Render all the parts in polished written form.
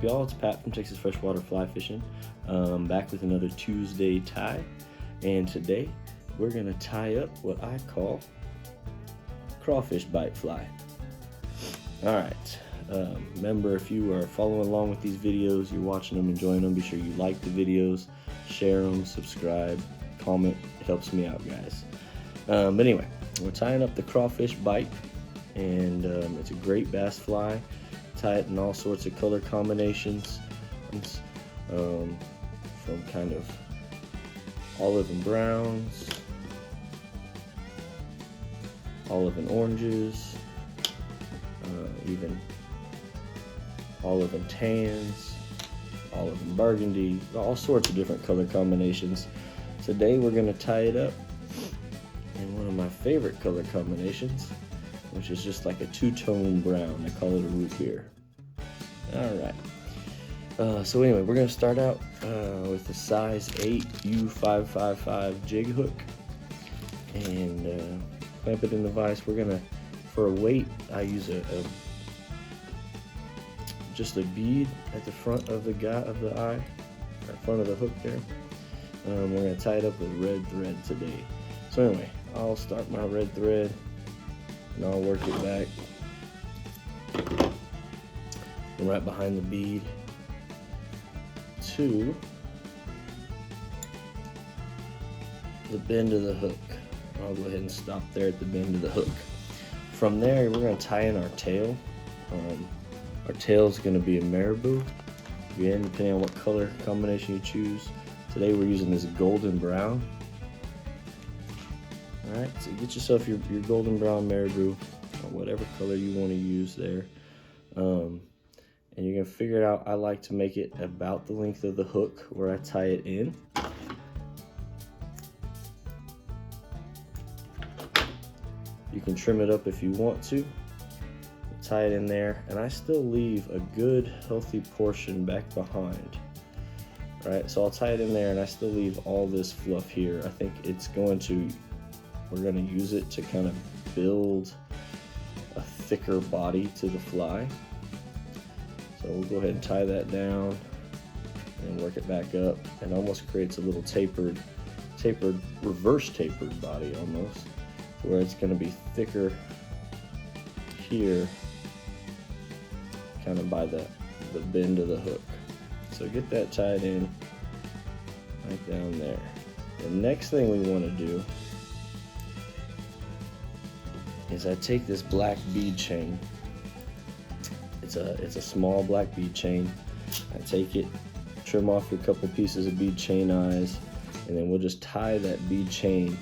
y'all? It's Pat from Texas Freshwater Fly Fishing, back with another Tuesday tie, and today we're gonna tie up what I call crawfish bite fly. Alright, remember, if you are following along with these videos, you're watching them, enjoying them, be sure you like the videos, share them, subscribe, comment. It helps me out, guys. But anyway, we're tying up the crawfish bite, and it's a great bass fly. Tie it in all sorts of color combinations, from kind of olive and browns, olive and oranges, even olive and tans, olive and burgundy, all sorts of different color combinations. Today we're going to tie it up in one of my favorite color combinations, which is just like a two-tone brown. I call it a root beer. Alright, so anyway, we're going to start out with the size 8 U555 jig hook, and clamp it in the vise. We're going to, for a weight, I use just a bead at the front of the eye, or front of the hook there. We're going to tie it up with red thread today. So anyway, I'll start my red thread and I'll work it back and right behind the bead to the bend of the hook. I'll go ahead and stop there at the bend of the hook. From there, we're going to tie in our tail. Our tail is going to be a Marabou. Again, depending on what color combination you choose. Today we're using this golden brown. Alright, so get yourself your golden brown Marabou, or whatever color you want to use there. And you're going to figure it out. I like to make it about the length of the hook where I tie it in. You can trim it up if you want to. Tie it in there, and I still leave a good healthy portion back behind. Alright, so I'll tie it in there and I still leave all this fluff here. I think we're going to use it to kind of build a thicker body to the fly. So we'll go ahead and tie that down and work it back up, and almost creates a little tapered, reverse tapered body almost, where it's going to be thicker here, kind of by the bend of the hook. So get that tied in right down there. The next thing we want to do is I take this black bead chain. It's a small black bead chain. I take it, trim off a couple pieces of bead chain eyes, and then we'll just tie that bead chain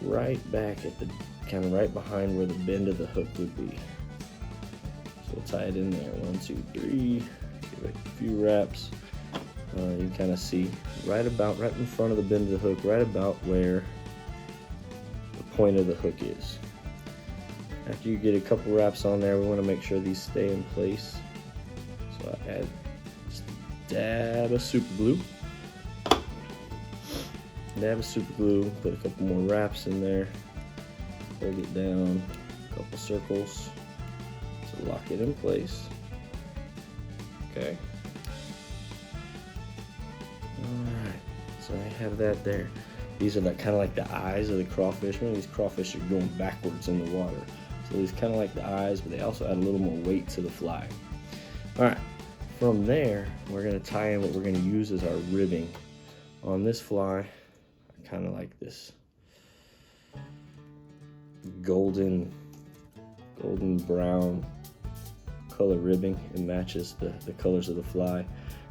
right back at the kind of right behind where the bend of the hook would be. So we'll tie it in there. 1, 2, 3. Give it a few wraps. You can kind of see right in front of the bend of the hook, right about where the point of the hook is. After you get a couple wraps on there, we want to make sure these stay in place. So I add just a dab of super glue. Put a couple more wraps in there. Hold it down, a couple circles to lock it in place. Okay. Alright, so I have that there. These are kind of like the eyes of the crawfish. Remember, these crawfish are going backwards in the water. So these kind of like the eyes, but they also add a little more weight to the fly. Alright, from there, we're going to tie in what we're going to use as our ribbing. On this fly, I kind of like this golden brown color ribbing. It matches the colors of the fly.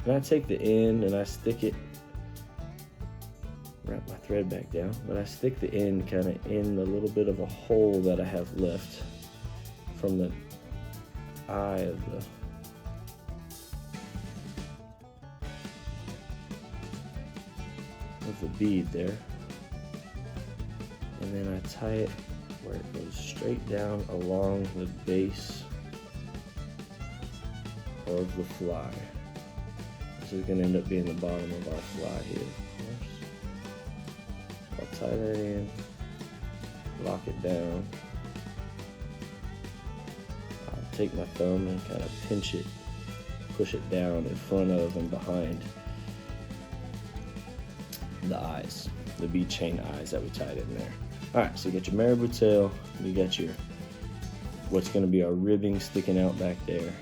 And I take the end and I stick it, wrap my thread back down, but I stick the end kind of in a little bit of a hole that I have left from the eye of the bead there. And then I tie it where it goes straight down along the base of the fly. This is going to end up being the bottom of our fly here, of course. I'll tie that in, lock it down. I'll take my thumb and kind of pinch it push it down in front of and behind the eyes, the bead chain eyes that we tied in there. All right, so you got your marabou tail, you got your what's going to be our ribbing sticking out back there.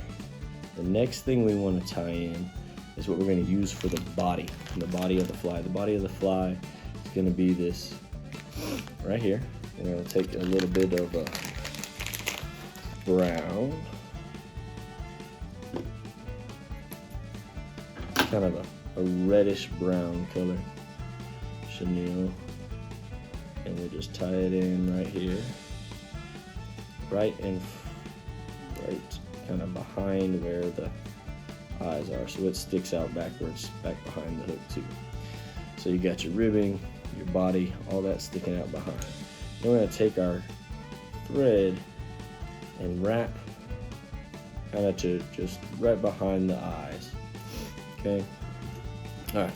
The next thing we want to tie in is what we're going to use for the body of the fly. The body of the fly is going to be this right here. I'm going to take a little bit of a brown, kind of a reddish brown color chenille, and we'll just tie it in right here, right kind of behind where the eyes are, so it sticks out backwards, back behind the hook too. So you got your ribbing, your body, all that sticking out behind. Then we're going to take our thread and wrap kind of to just right behind the eyes. Okay. All right.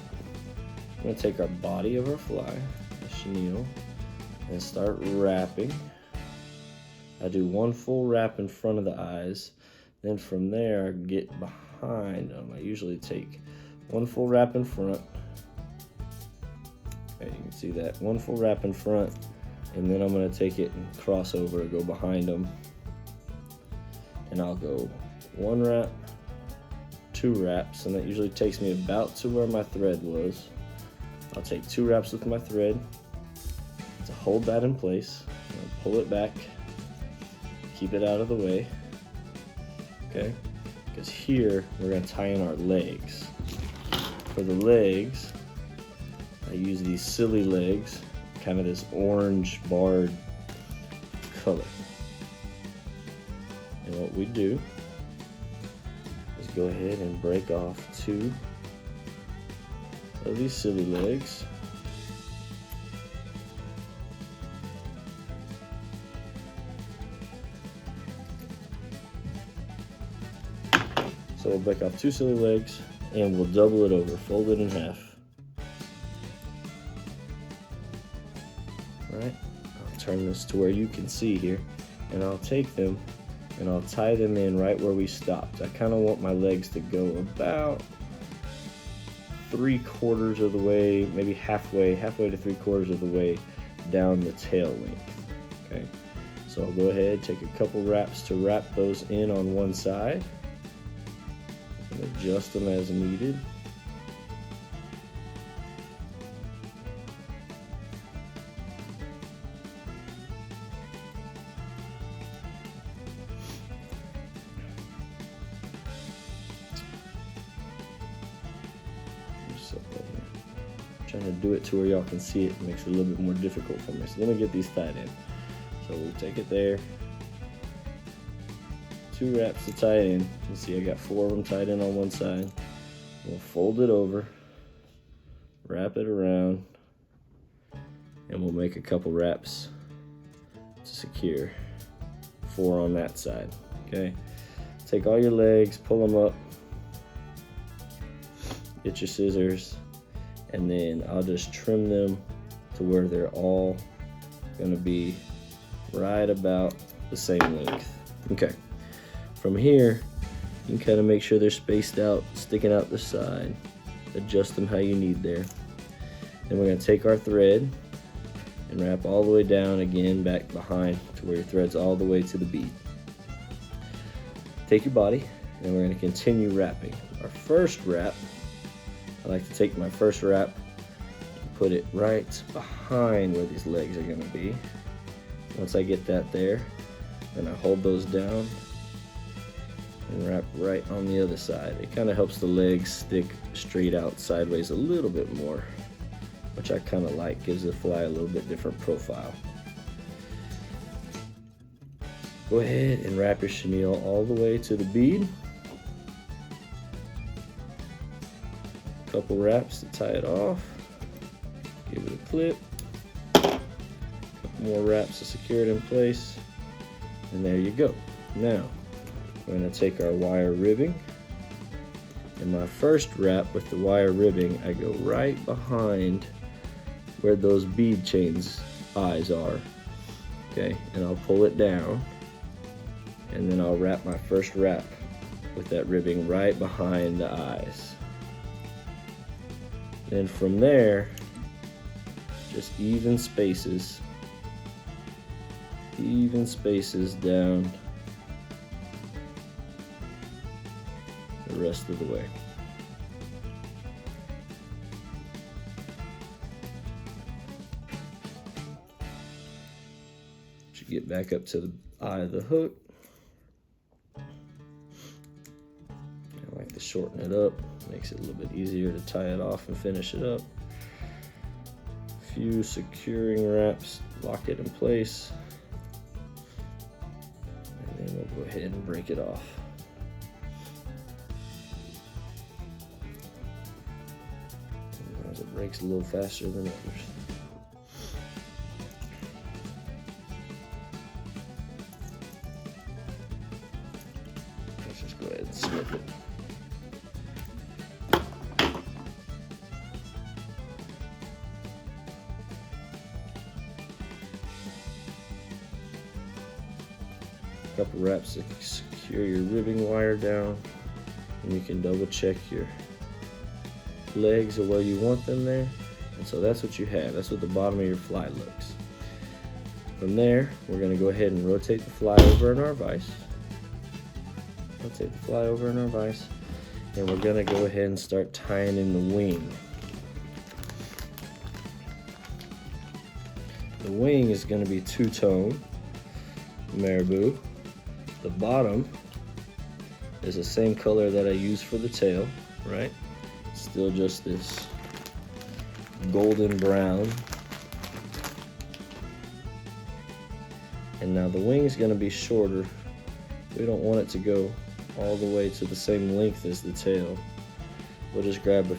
I'm going to take our body of our fly, the chenille, and start wrapping. I do one full wrap in front of the eyes. Then from there, I get behind them. I usually take one full wrap in front. Okay, you can see that. One full wrap in front. And then I'm going to take it and cross over and go behind them. And I'll go one wrap, two wraps, and that usually takes me about to where my thread was. I'll take two wraps with my thread to hold that in place. I'll pull it back, keep it out of the way, okay? Because here we're going to tie in our legs. For the legs, I use these silly legs, kind of this orange barred color. And what we do is go ahead and break off two of these silly legs. So we'll break off two silly legs and we'll double it over, fold it in half. All right, I'll turn this to where you can see here, and I'll take them and I'll tie them in right where we stopped. I kind of want my legs to go about 3/4 of the way, maybe halfway to 3/4 of the way down the tail length. Okay, so I'll go ahead, take a couple wraps to wrap those in on one side and adjust them as needed. Trying to do it to where y'all can see it makes it a little bit more difficult for me. So let me get these tied in. So we'll take it there. Two wraps to tie in. You see I got 4 of them tied in on one side. We'll fold it over, wrap it around, and we'll make a couple wraps to secure 4 on that side. Okay. Take all your legs, pull them up, get your scissors, and then I'll just trim them to where they're all gonna be right about the same length. Okay, from here, you can kind of make sure they're spaced out, sticking out the side, adjust them how you need there. Then we're gonna take our thread and wrap all the way down again, back behind to where your thread's all the way to the bead. Take your body, and we're gonna continue wrapping. Our first wrap, I like to take my first wrap and put it right behind where these legs are going to be. Once I get that there, then I hold those down and wrap right on the other side. It kind of helps the legs stick straight out sideways a little bit more, which I kind of like, gives the fly a little bit different profile. Go ahead and wrap your chenille all the way to the bead. Couple wraps to tie it off, give it a clip, couple more wraps to secure it in place, and there you go. Now we're going to take our wire ribbing, and my first wrap with the wire ribbing, I go right behind where those bead chains eyes are, okay, and I'll pull it down, and then I'll wrap my first wrap with that ribbing right behind the eyes. Then from there, just even spaces down the rest of the way. You get back up to the eye of the hook. I like to shorten it up, makes it a little bit easier to tie it off and finish it up. A few securing wraps, lock it in place, and then we'll go ahead and break it off. Sometimes it breaks a little faster than others. Let's just go ahead and snip it. Couple wraps to secure your ribbing wire down, and you can double check your legs or where you want them there. And so that's what you have. That's what the bottom of your fly looks. From there, we're going to go ahead and rotate the fly over in our vise. Rotate the fly over in our vise, and we're going to go ahead and start tying in the wing. The wing is going to be two-tone Marabou. The bottom is the same color that I used for the tail, right? Still just this golden brown. And now the wing is going to be shorter. We don't want it to go all the way to the same length as the tail. We'll just grab a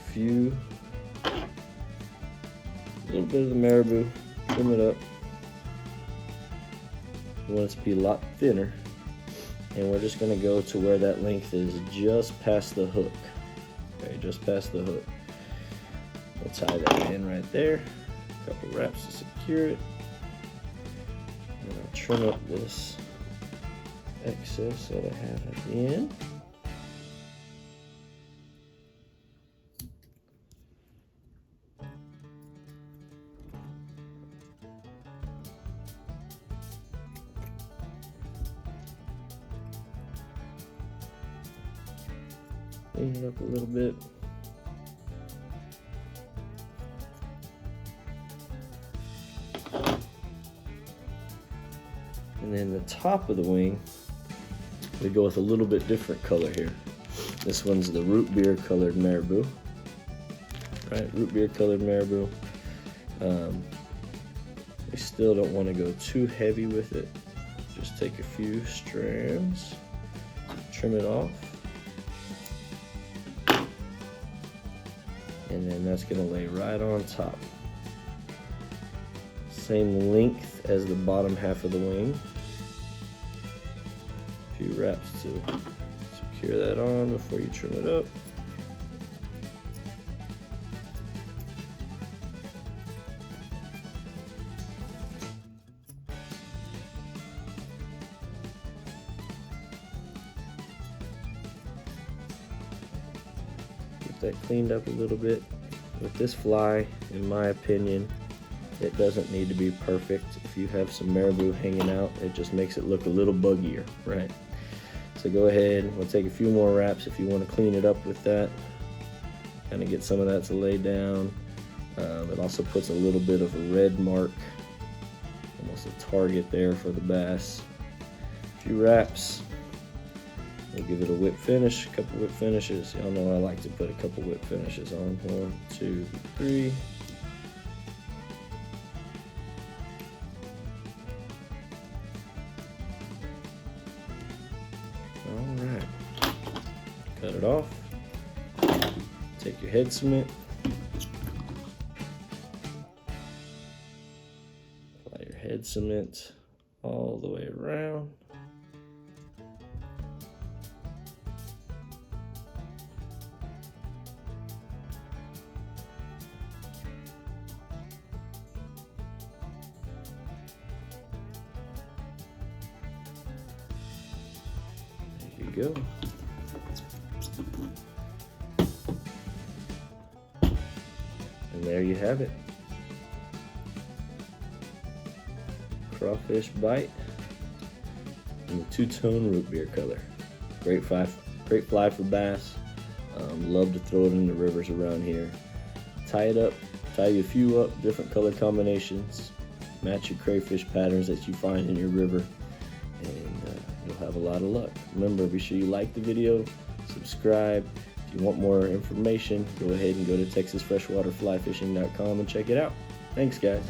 little bit of the Marabou, trim it up. We want it to be a lot thinner. And we're just going to go to where that length is, just past the hook. Okay, just past the hook. We'll tie that in right there. A couple wraps to secure it. And I'll trim up this excess that I have at the end. Clean it up a little bit. And then the top of the wing, we go with a little bit different color here. This one's the root beer colored Marabou. Right, root beer colored Marabou. We still don't want to go too heavy with it. Just take a few strands, trim it off. And then that's going to lay right on top. Same length as the bottom half of the wing. A few wraps to secure that on before you trim it up. That cleaned up a little bit. With this fly, in my opinion, it doesn't need to be perfect. If you have some Marabou hanging out, it just makes it look a little buggier, right? So go ahead, we'll take a few more wraps if you want to clean it up with that. Kind of get some of that to lay down. It also puts a little bit of a red mark, almost a target there for the bass. A few wraps. We'll give it a whip finish, a couple whip finishes. Y'all know I like to put a couple whip finishes on. 1, 2, 3. All right. Cut it off. Take your head cement. Apply your head cement all the way around. Go. And there you have it. Crawfish bite in the two-tone root beer color. Great fly for bass. Love to throw it in the rivers around here. Tie it up, tie a few up, different color combinations. Match your crayfish patterns that you find in your river, and you'll have a lot of luck. Remember, be sure you like the video, subscribe. If you want more information, go ahead and go to texasfreshwaterflyfishing.com and check it out. Thanks, guys.